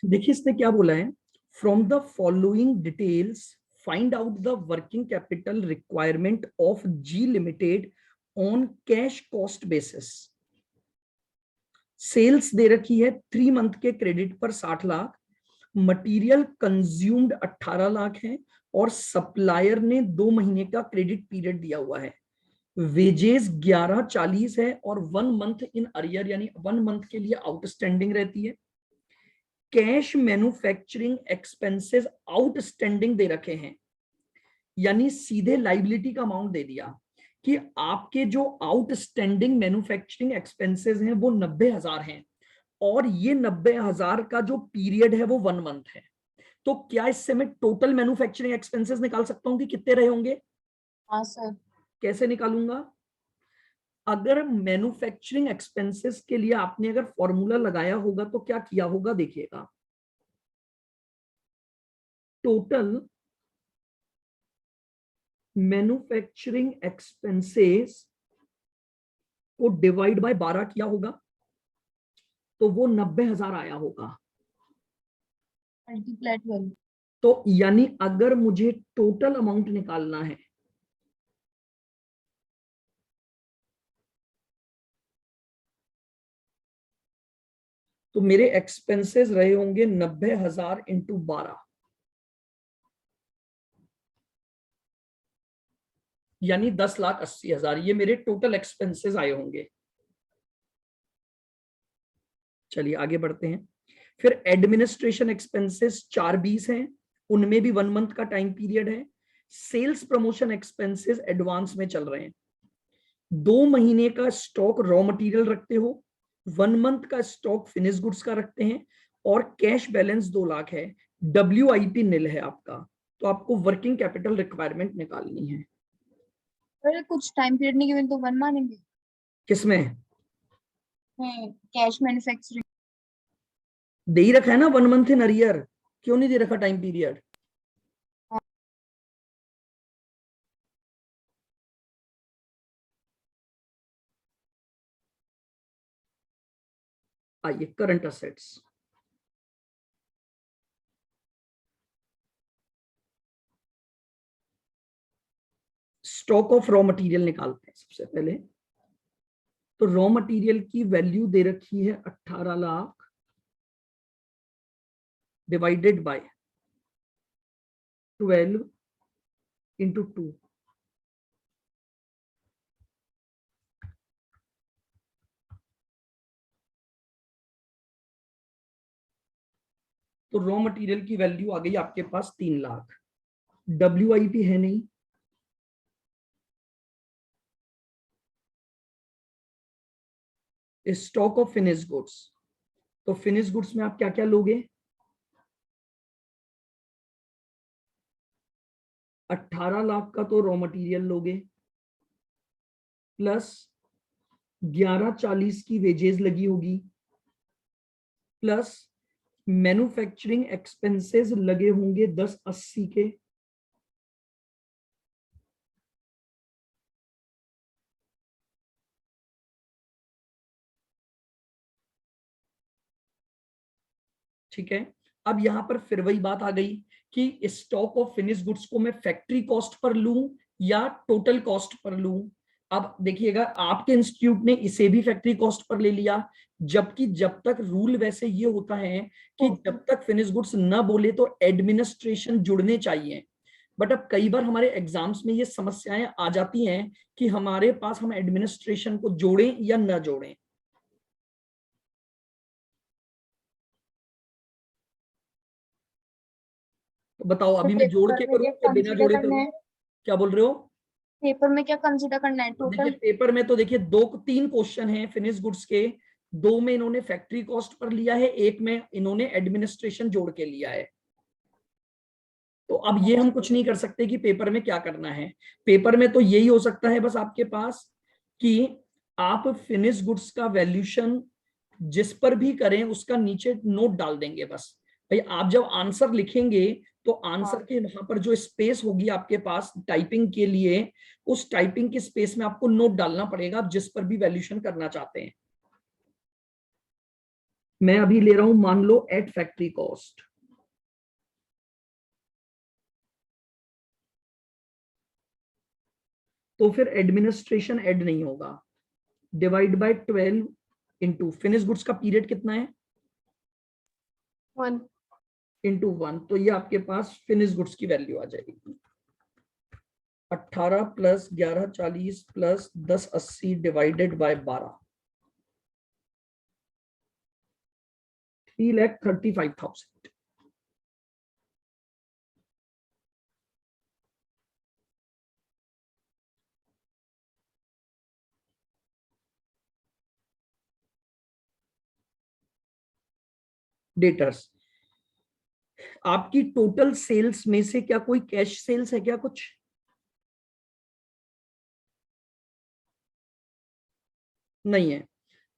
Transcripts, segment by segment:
देखिए इसने क्या बोला है, from the following details find out the working capital requirement of G Limited on cash cost basis. Sales दे रखी है 3 मंथ के क्रेडिट पर 60 लाख, मटेरियल कंज्यूम्ड 18 लाख है और सप्लायर ने 2 महीने का क्रेडिट पीरियड दिया हुआ है। वेजेस 1140 है और 1 मंथ इन अरियर यानी 1 मंथ के लिए आउटस्टैंडिंग रहती है। कैश मैन्युफैक्चरिंग एक्सपेंसेस आउटस्टैंडिंग दे रखे हैं, यानी सीधे लाइबिलिटी का अमाउंट दे दिया कि आपके जो आउटस्टैंडिंग मैन्युफैक्चरिंग एक्सपेंसेस हैं वो 90,000 हैं और ये 90,000 का जो पीरियड है वो 1 मंथ है। तो क्या इससे मैं टोटल मैन्युफैक्चरिंग एक्सपेंसेस निकाल सकता हूं कि कितने रहे होंगे? हाँ सर। कैसे निकालूंगा? अगर मैन्युफैक्चरिंग एक्सपेंसेस के लिए आपने अगर फॉर्मूला लगाया होगा तो क्या किया होगा, देखिएगा, टोटल मैन्युफैक्चरिंग एक्सपेंसेस को डिवाइड बाय 12 किया होगा तो वो 90,000 आया होगा। मल्टीप्लाई 12। तो यानी अगर मुझे टोटल अमाउंट निकालना है तो मेरे एक्सपेंसेस रहे होंगे 90,000 इंटू 12, यानी 10,80,000। ये मेरे टोटल एक्सपेंसेस आए होंगे। चलिए आगे बढ़ते हैं। फिर एडमिनिस्ट्रेशन एक्सपेंसेस 420 हैं, उनमें भी 1 मंथ का टाइम पीरियड है। सेल्स प्रमोशन एक्सपेंसेस एडवांस में चल रहे हैं। 2 महीने का स्टॉक रॉ मटेरियल रखते हो, 1 मंथ का स्टॉक फिनिश गुड्स का रखते हैं और कैश बैलेंस 2 लाख है। WIP निल है आपका, तो आपको वर्किंग कैपिटल रिक्वायरमेंट निकालनी है। अरे कुछ टाइम पीरियड नहीं गिवन तो 1 मानेंगे? किसमें? Cash manufacturing. दे ही रखा है ना 1 मंथ इन अरियर, क्यों नहीं दे रखा टाइम पीरियड? आइए current assets. Stock of raw material निकालते हैं सबसे पहले। तो रॉ मटेरियल की वैल्यू दे रखी है 18 लाख डिवाइडेड बाय 12 इंटू 2। तो रॉ मटेरियल की वैल्यू आ गई आपके पास 3 लाख। WIP है नहीं, स्टॉक ऑफ फिनिश गुड्स। तो फिनिश गुड्स में आप क्या क्या लोगे? 18 लाख का तो रॉ मटेरियल लोगे, प्लस 1140 की वेजेस लगी होगी, प्लस मैन्युफैक्चरिंग एक्सपेंसेस लगे होंगे 1080 के, ठीक है। अब यहां पर फिर वही बात आ गई कि स्टॉक ऑफ फिनिश गुड्स को मैं फैक्ट्री कॉस्ट पर लूं या टोटल कॉस्ट पर लूं। अब देखिएगा आपके इंस्टीट्यूट ने इसे भी फैक्ट्री कॉस्ट पर ले लिया, जबकि जब तक रूल वैसे ये होता है कि जब तक फिनिश गुड्स ना बोले तो एडमिनिस्ट्रेशन जुड़ने चाहिए। बट अब कई बार हमारे एग्जाम्स में ये समस्याएं आ जाती हैं कि हमारे पास हम एडमिनिस्ट्रेशन को जोड़ें या ना जोड़ें। तो बताओ तो अभी मैं जोड़ पेपर के में करूं क्या या बिना कंसीडर जोड़े करना करूं? है? क्या बोल रहे हो? पेपर में क्या कंसीडर करना है तो देखिए टोटल? पेपर में तो देखिए 2-3 क्वेश्चन हैं फिनिश गुड्स के। 2 में इन्होंने फैक्ट्री कॉस्ट पर लिया है, 1 में इन्होंने एडमिनिस्ट्रेशन जोड़ के लिया है। तो अब ये हम कुछ नहीं कर सकते कि पेपर में क्या करना है। पेपर में तो यही हो सकता है बस आपके पास कि आप फिनिश गुड्स का वैल्यूशन जिस पर भी करें उसका नीचे नोट डाल देंगे बस। भाई आप जब आंसर लिखेंगे तो आंसर के वहां पर जो स्पेस होगी आपके पास टाइपिंग के लिए, उस टाइपिंग की स्पेस में आपको नोट डालना पड़ेगा आप जिस पर भी वैल्यूशन करना चाहते हैं। मैं अभी ले रहा हूं, मान लो एट फैक्ट्री कॉस्ट, तो फिर एडमिनिस्ट्रेशन ऐड नहीं होगा। Divide by 12 into finish goods का पीरियड कितना है, 1 इंटू 1, तो ये आपके पास फिनिश गुड्स की वैल्यू आ जाएगी 18 plus 1140 plus 1080 divided by 12, 3,35,000। Debtors, आपकी टोटल सेल्स में से क्या कोई कैश सेल्स है क्या कुछ? नहीं है।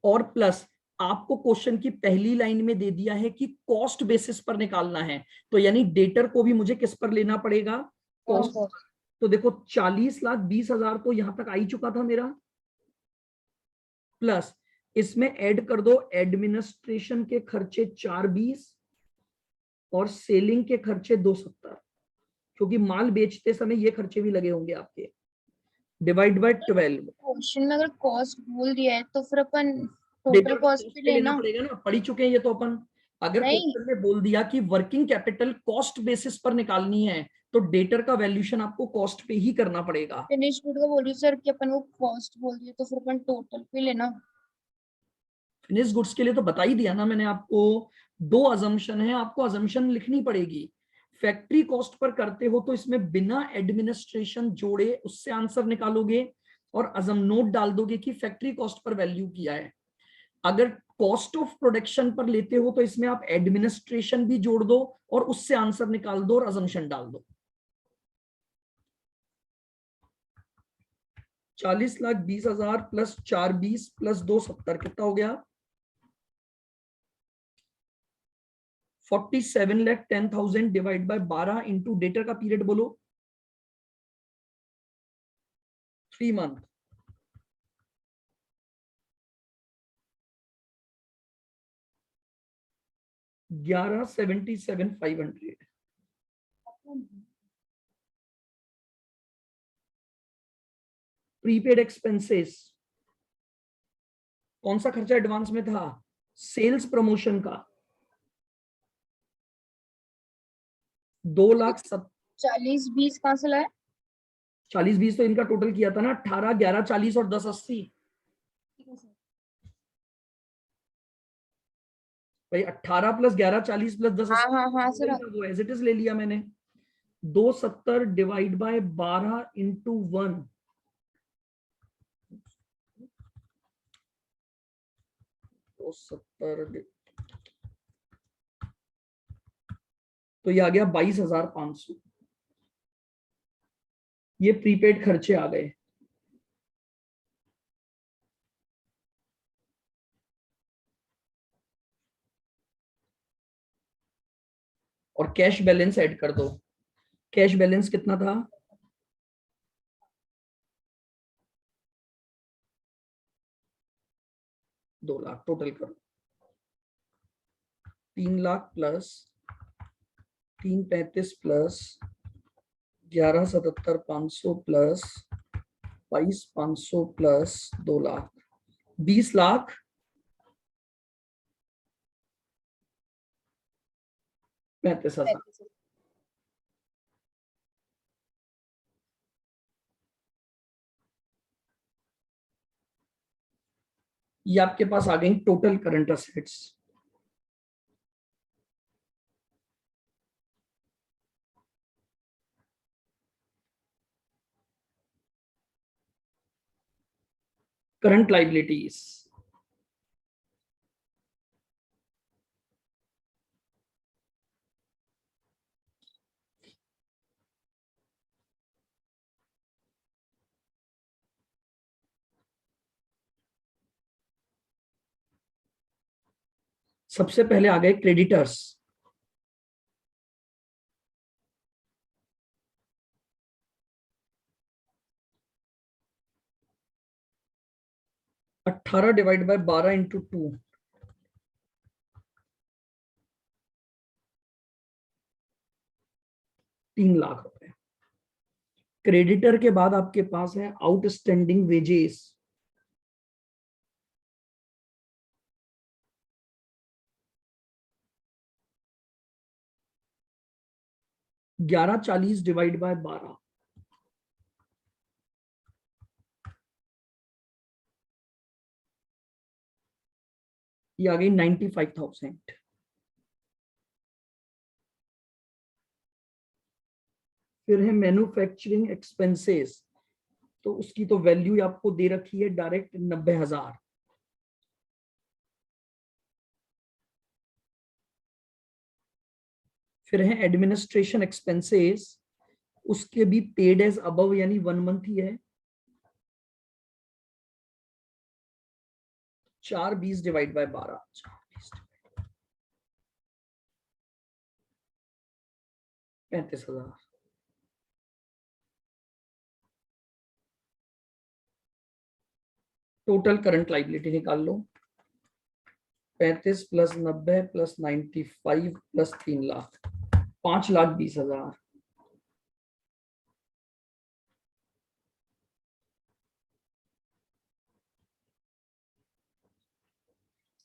और प्लस आपको क्वेश्चन की पहली लाइन में दे दिया है कि कॉस्ट बेसिस पर निकालना है, तो यानी डेटर को भी मुझे किस पर लेना पड़ेगा, कॉस्ट। तो देखो 40,20,000 तो यहां तक आ ही चुका था मेरा, प्लस इसमें ऐड कर दो एडमिनिस्ट्रेशन के खर्चे 420 और सेलिंग के खर्चे 270, क्योंकि माल बेचते समय ये खर्चे भी लगे होंगे आपके, डिवाइड बाय 12। क्वेश्चन में अगर कॉस्ट बोल दिया है तो फिर अपन डेटर टोटल को कॉस्ट कॉस्ट भी पे लेना लेना। पड़ेगा ना, पढ़ी चुके हैं ये तो अपन। अगर नहीं, क्वेश्चन में बोल दिया कि वर्किंग कैपिटल कॉस्ट बेसिस पर निकालनी है, तो डेटर का वैल्यूएशन आपको कॉस्ट पे ही करना पड़ेगा। फिनिश गुड का बोल रही हूँ सर कि अपन को कॉस्ट बोल दिया तो फिर अपन टोटल पे लेना। फिनिश गुड्स के लिए तो बता ही दिया ना मैंने आपको, दो अजम्पशन है, आपको अजम्पशन लिखनी पड़ेगी। फैक्ट्री कॉस्ट पर करते हो तो इसमें बिना एडमिनिस्ट्रेशन जोड़े उससे आंसर निकालोगे और अजम नोट डाल दोगे कि फैक्ट्री कॉस्ट पर वैल्यू किया है। अगर कॉस्ट ऑफ प्रोडक्शन पर लेते हो तो इसमें आप एडमिनिस्ट्रेशन भी जोड़ दो और उससे आंसर निकाल दो और अजम्पशन डाल दो। 40,20,000 प्लस 420 प्लस 270 कितना हो गया, 47,10,000 डिवाइड बाय 12 इंटू डेटर का पीरियड बोलो 3 मंथ, ग्यारह 77,500। प्रीपेड एक्सपेंसेस, कौन सा खर्चा एडवांस में था, सेल्स प्रमोशन का 2,00,000। 40-20 कहाँ से लाए? 40-20 तो इनका टोटल किया था ना, 18, 1140 और 1080। भाई 18 प्लस 1140 प्लस 1080 हाँ हाँ सर। वो एज इट इज ले लिया मैंने। 270 डिवाइड बाय 12 इंटू 1, 270, तो ये आ गया 22,500। ये प्रीपेड खर्चे आ गए। और कैश बैलेंस ऐड कर दो, कैश बैलेंस कितना था, 2,00,000 टोटल करो, 3,00,000 प्लस 335 प्लस 11,77,500 प्लस 22,500 प्लस 2,00,000, 20,00,000 35,000। ये आपके पास आ गई total current assets. Current liabilities, सबसे पहले आ गए क्रेडिटर्स, अट्ठारह डिवाइड बाय 12 इंटू 2, 3 लाख रुपए। क्रेडिटर के बाद आपके पास है आउटस्टैंडिंग वेजेस, 1140 डिवाइड बाय 12, ये आ गई 95,000। फिर है मैन्युफैक्चरिंग एक्सपेंसेस, तो उसकी तो वैल्यू आपको दे रखी है डायरेक्ट 90,000। फिर है एडमिनिस्ट्रेशन एक्सपेंसेस, उसके भी पेड एज अबव यानी 1 मंथ ही है, 420 divide by 12, 35,000। Total current liability निकाल लो, 35 प्लस 90 प्लस 95 प्लस 3 लाख, 5,20,000।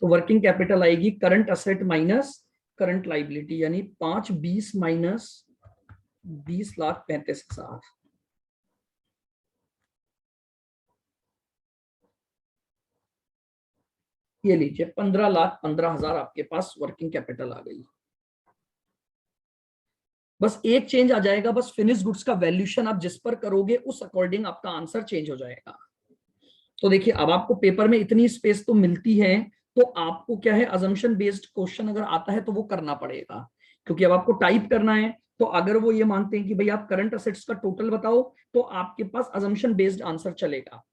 तो वर्किंग कैपिटल आएगी current asset minus current liability, यानी 520 माइनस 20,35,000। ये लीजिए 15,15,000 आपके पास वर्किंग कैपिटल आ गई। बस एक चेंज आ जाएगा, बस फिनिश गुड्स का वैल्यूएशन आप जिस पर करोगे उस अकॉर्डिंग आपका आंसर चेंज हो जाएगा। तो देखिए अब आपको पेपर में इतनी स्पेस तो मिलती है, तो आपको क्या है, अजम्पशन बेस्ड क्वेश्चन अगर आता है तो वो करना पड़ेगा, क्योंकि अब आपको टाइप करना है। तो अगर वो ये मानते हैं कि भाई आप करंट असेट्स का टोटल बताओ, तो आपके पास अजम्पशन बेस्ड आंसर चलेगा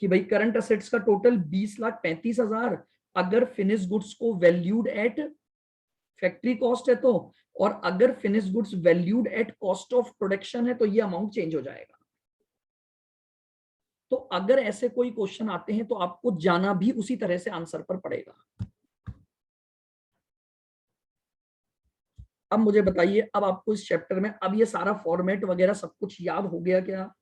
कि भाई करंट असेट्स का टोटल 20,35,000, अगर फिनिश गुड्स को वैल्यूड एट फैक्ट्री कॉस्ट है तो, और अगर finish goods valued at cost of production है तो ये अमाउंट चेंज हो जाएगा। तो अगर ऐसे कोई क्वेश्चन आते हैं तो आपको जाना भी उसी तरह से आंसर पर पड़ेगा। अब मुझे बताइए, अब आपको इस चैप्टर में अब ये सारा फॉर्मेट वगैरह सब कुछ याद हो गया क्या?